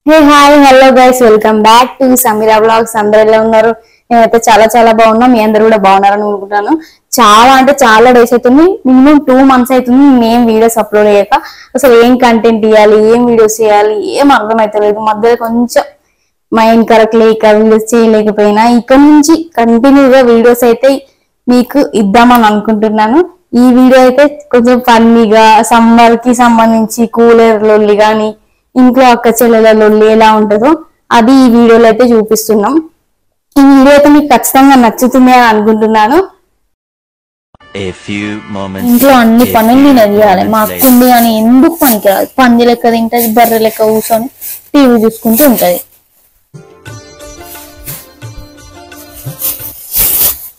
Hey, hi, hello guys, welcome back to Samira Vlogs. అందరూ ఎలా ఉన్నారు? నేనైతే చాలా బాగున్నా. మీ అందరూ కూడా బాగున్నారని అనుకుంటున్నాను. చాలా డేస్ అవుతుంది, మినిమం 2 months అవుతుంది నేను వీడియోస్ అప్లోడ్ చేయక. అసలు ఏం కంటెంట్ ఇవ్వాలి, ఏం వీడియోస్ చేయాలి ఏం అర్థమైతలేదు. మధ్యలో కొంచెం మైండ్ కరెక్ట్ లేక వీడియోస్ చేయలేకపోయినా ఇక్కడ నుంచి కంటిన్యూగా వీడియోస్ అయితే మీకు ఇద్దామని అనుకుంటున్నాను. ఈ వీడియో అయితే కొంచెం ఫన్నీగా సమ్మర్ కి సంబంధించి కూలర్ లొల్లి కానీ ఇంట్లో అక్క చెల్లెల లొల్లి ఎలా ఉంటుందో అది ఈ వీడియోలో అయితే చూపిస్తున్నాం. ఈ వీడియో అయితే మీకు ఖచ్చితంగా నచ్చుతుంది అని అనుకుంటున్నాను. ఇంట్లో అన్ని పనులు నేను చేయాలి. మా అక్క ఉంది అని ఎందుకు పనికిరాదు. పంది లెక్క తింటది, బర్రె లెక్క కూర్చొని టీవీ చూసుకుంటూ ఉంటది.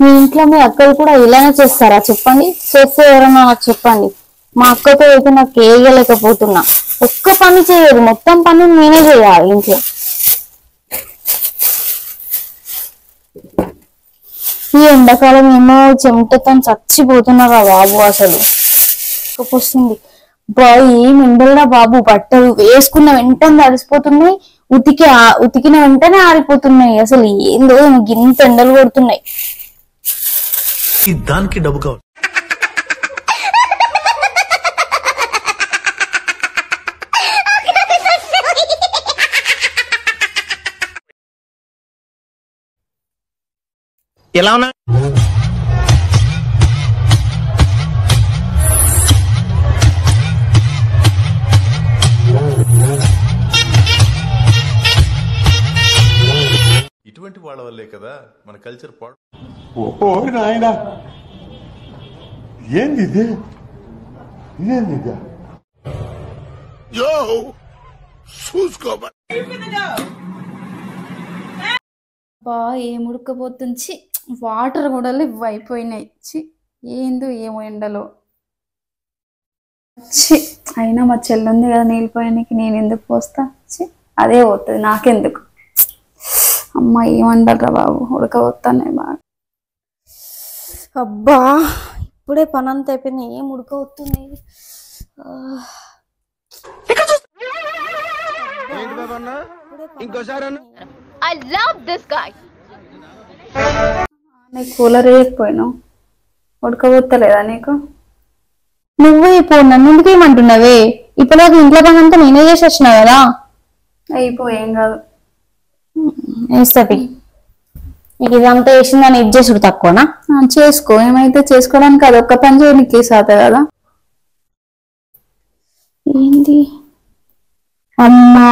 మీ ఇంట్లో మీ అక్కలు కూడా ఇలానే చేస్తారా చెప్పండి? చేస్తే ఎవరన్నా నాకు చెప్పండి. మా అక్కతో అయితే నాకు వేయలేకపోతున్నా. ఒక్క పని చేయదు, మొత్తం పని నేనే చేయాలి ఇంట్లో. ఈ ఎండాకాలం ఏమో చెమటతో చచ్చిపోతున్నారా బాబు. అసలు వస్తుంది బాబు, ఏం ఎండలరా బాబు. బట్టలు వేసుకున్న వెంటనే తడిసిపోతున్నాయి, ఉతికిన వెంటనే ఆరిపోతున్నాయి. అసలు ఏందో ఇంత ఎండలు కొడుతున్నాయి. దానికి డబ్బు కావాలి. ఎలా ఉన్నా ఇటువంటి వాళ్ళ వల్లే కదా మన కల్చర్ పాడు. ఓ నాయనా, ఏంది ఇది? ఇదేంది ఇది? బా ఏం ఉడకపోతుంది. వాటర్ కూడా లివ్ అయిపోయినాయి. ఏందో ఏమో ఎండలో. అయినా మా చెల్లుంది కదా నీళ్ళు పోయడానికి, నేను ఎందుకు పోస్తా? అదే పోతుంది నాకెందుకు. అమ్మ ఏమంటారా బాబు, ఉడకపోతున్నాయి బాగా. అబ్బా ఇప్పుడే పని అంతా అయిపోయింది, ఏం ఉడకపోతుంది. I love this guy. నీకు కూలర్ వేయకపోయినావు, ఉడకపోతలేదా నీకు? నువ్వే ఇప్పుడు నన్ను ఎందుకు ఏమంటున్నావే? ఇప్పుడు ఇంట్లో పని అంతా నేనే చేసి వచ్చినా కదా. అయిపో, ఏం కాదు. వేస్తుంది నీకు ఇదంతా వేసిందని ఇది చేసుడు తక్కువనా? చేసుకో, ఏమైతే చేసుకోవడానికి అది ఒక్క పని చేయడానికి సాత కదా. ఏంది అమ్మా,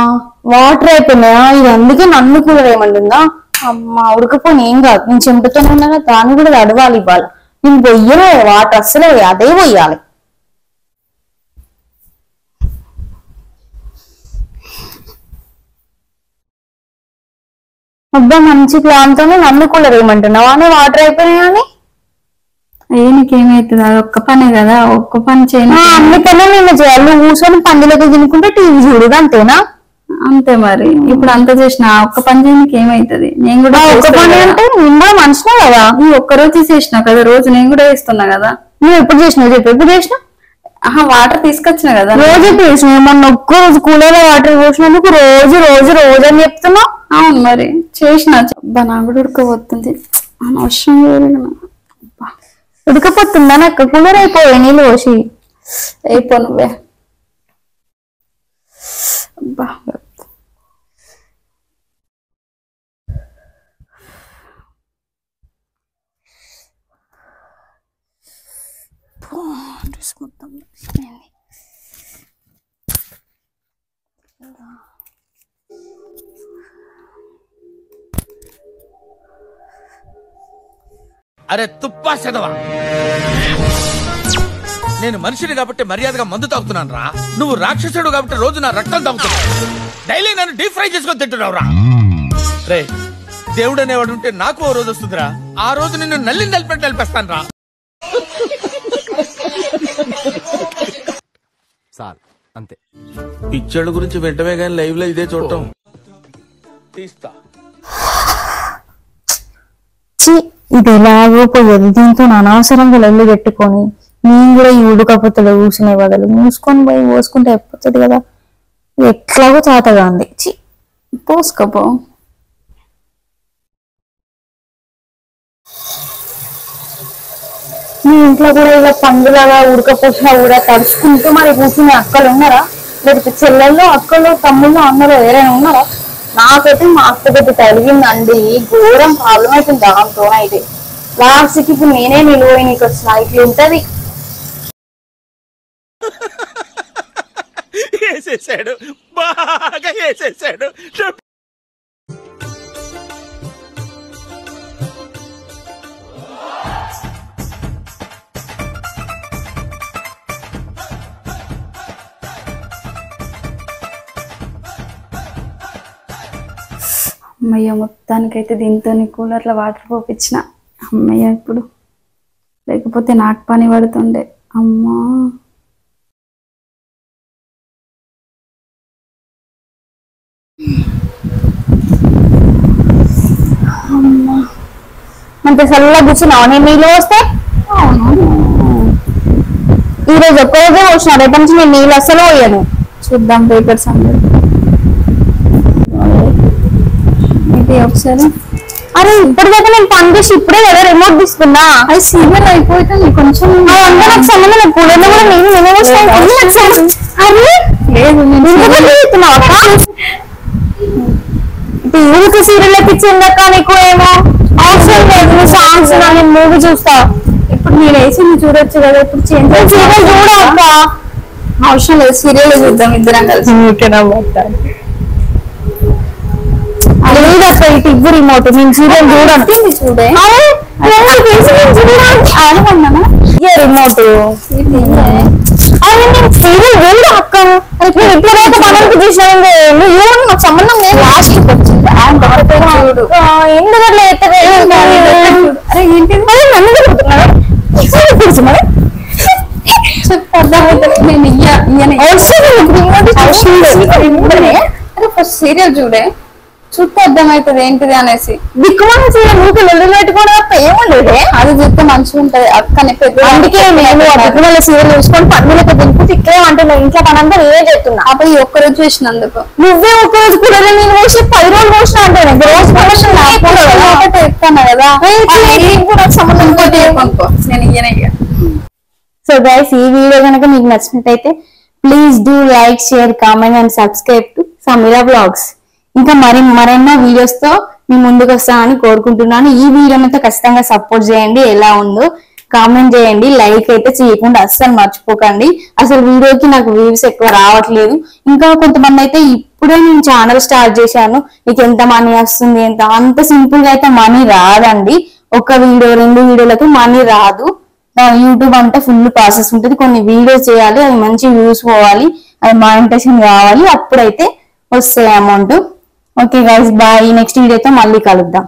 వాటర్ అయిపోయినాయా? ఇది అందుకే నన్ను కూడా ఏమంటుందా? అమ్మా ఉడకపోని ఏం కాదు, నేను చెంపుతూనే ఉన్నా, దాన్ని కూడా తడవాలి ఇవ్వాలి. నేను పొయ్యలే వాటర్, అస్సలే అదే పొయ్యాలి. అబ్బా మంచి ప్లాన్తోనే నన్ను కూడా ఏమంటున్నావా? అని వాటర్ అయిపోయినాయా అని. అయ్యే నీకేమైతుంది, అది ఒక్క పనే కదా, ఒక్క పని చేయను. అందుకనే నేను చేయాలి. నువ్వు కూర్చొని పందులకి తినుకుంటే టీవీ చూడు, అంతేనా? అంతే మరి. ఇప్పుడు అంత చేసిన ఒక్క పని చేయడానికి ఏమైతుంది? నేను కూడా ఒక్క పని అంటే నేను కూడా మనిషినా కదా. నువ్వు ఒక్కరోజు చేసినా కదా, రోజు నేను కూడా వేస్తున్నా కదా. నువ్వు ఎప్పుడు చేసినావు చెప్పు, ఎప్పుడు చేసినా? వాటర్ తీసుకొచ్చిన కదా. రోజు చేసినావు, మొన్న ఒక్క రోజు కూలర్ వాటర్ పోసినందుకు రోజు అని చెప్తున్నావు. అవును మరి చేసిన. నాకు కూడా ఉడకపోతుంది, అనవసరం. ఉడకపోతుందా నాకు? కూలర్ అయిపోయాయి నీళ్ళు పోసి. అయిపో నువ్వే. అబ్బా మొత్తం అరే తుప్పా సెదవా, నేను మనిషిని కాబట్టి మర్యాదగా మందు తాగుతున్నాను రా. నువ్వు రాక్షసుడు కాబట్టి రోజు నా రక్తం తాగుతున్నావు. డైలీ నన్ను డీప్ ఫ్రై చేసుకొని తింటున్నావు రా. రే దేవుడు అనేవాడు ఉంటే నాకు ఓ రోజు వస్తుందిరా. ఆ రోజు నిన్ను నలిపెట్టి నలిపేస్తాను రా. అంతే. పిచ్చోళ్ళ గురించి వెంటనే కానీ లైవ్ లో ఇదే చూడటం తీస్తా. ఇది ఎలాగో పోయేది. దీంతో అనవసరంగా లొల్లి పెట్టుకొని నేను కూడా ఈ ఉడకపోతలో కూర్చునే బదులు మూసుకొని పోయి పోసుకుంటే అయిపోతుంది కదా. ఎట్లాగో చాతగా ఉంది. పోసుకోపో. మీ ఇంట్లో కూడా ఇలా పండులాగా ఉడకపోసినా కూడా తడుచుకుంటూ మరి కూర్చునే అక్కలు ఉన్నారా? లేకపోతే చెల్లెళ్ళు అక్కలు తమ్ముళ్ళు అందరూ ఎవరైనా ఉన్నారా? నాకైతే మా అక్క పెద్ద తగిలిందండి, ఘోరం ప్రాబ్లం అవుతుంది దాంతో. అయితే లాస్ట్ కి ఇప్పుడు నేనే నిలువ నీకు వచ్చిన ఇట్లా ఉంటది. వేసేసాడు, బాగా వేసేసాడు. అమ్మయ్య, మొత్తానికైతే దీంతో కూలర్లో వాటర్ పోపించిన. అమ్మయ్య, ఇప్పుడు లేకపోతే నాకు పని పడుతుండే. అమ్మా, అంత చల్లగా కూర్చున్నావు నేను నీళ్ళు వస్తే. ఈ రోజు ఒక్కరోజే వచ్చిన, రేపటి నుంచి నేను నీళ్ళు అసలు పోయాను. చూద్దాం పేపర్స్ అందరు ఇది ఒకసారి. అరే ఇప్పటిదాకా నేను పని చేసి ఇప్పుడే కదా రిమోట్ తీసుకున్నా. అది సీరియల్ అయిపోతుంది కొంచెం. అదంతా నాకు సంబంధం లేదు. కూలర్లో కూడా నేను ఊరికి సీరియల్ ఇచ్చిందక్క నీకు ఏమో అవసరం లేదు. నువ్వు సాంగ్స్ నేను మూవీ చూస్తా. ఇప్పుడు నేను వేసి నువ్వు చూడొచ్చు కదా. ఇప్పుడు చేంజ్ సీరియల్ చూడక్క, అవసరం లేదు. సీరియల్ చూద్దాం ఇద్దరం కలిసి. లేదక్క ఇటు ఇవ్వు రిమోట్. నేను సీరియల్ చూడను. చూడే అనుకున్నాను రిమోట్. నేను సీరియల్ చూడ అక్క. ఇప్పుడు మనకు చూసినా నాకు సంబంధం లేదు. లాస్ట్ వచ్చింది ఫస్ట్ సీరియల్ చూడే, చూస్తే అర్థమవుతుంది ఏంటిది అనేసి. దిక్కుమాల సీరియల్ నువ్వు లొల్లు పెట్టుకోవడం తప్ప ఏముండదు. అది చూస్తే మంచిగా ఉంటది అక్కనే పెద్ద. అందుకే నేను దిక్కుమాల సీరియల్ చూసుకొని పన్నులకి దింపుతే ఇట్లే అంటున్నావు. ఇంట్లో పనంతా నేనే చేస్తున్నా. అప్పుడు ఈ ఒక్కరోజు చూసినందుకు నువ్వే ఒక రోజు కూడా నేను పోసి 10 రోజులు పోసిన అంటాను. ఎత్తాను కదా సంబంధం కొనుక్కో. నేను ఇయ్యనయ్యా. సో గైస్, ఈ వీడియో కనుక మీకు నచ్చినట్టయితే please do like, share, comment and subscribe to Sameera vlogs. ఇంకా మరెన్నో వీడియోస్ తో మీ ముందుకు వస్తానని కోరుకుంటున్నాను. ఈ వీడియోని ఖచ్చితంగా సపోర్ట్ చేయండి. ఎలా ఉందో కామెంట్ చేయండి. లైక్ అయితే చేయకుండా అస్సలు మర్చిపోకండి. అసలు వీడియోకి నాకు వ్యూస్ ఎక్కువ రావట్లేదు. ఇంకా కొంతమంది అయితే ఇప్పుడే నేను ఛానల్ స్టార్ట్ చేశాను, నీకు ఎంత మనీ వస్తుంది ఎంత, అంత సింపుల్ గా అయితే మనీ రాదండి. ఒక వీడియో 2 వీడియోలకి మనీ రాదు. యూట్యూబ్ అంటే ఫుల్ ప్రాసెస్ ఉంటుంది. కొన్ని వీడియోస్ చేయాలి, అవి మంచి వ్యూస్ పోవాలి, అది మానిటైజేషన్ కావాలి, అప్పుడైతే వస్తాయి amount. Okay guys, bye. Next వీడియోతో మళ్ళీ కలుద్దాం.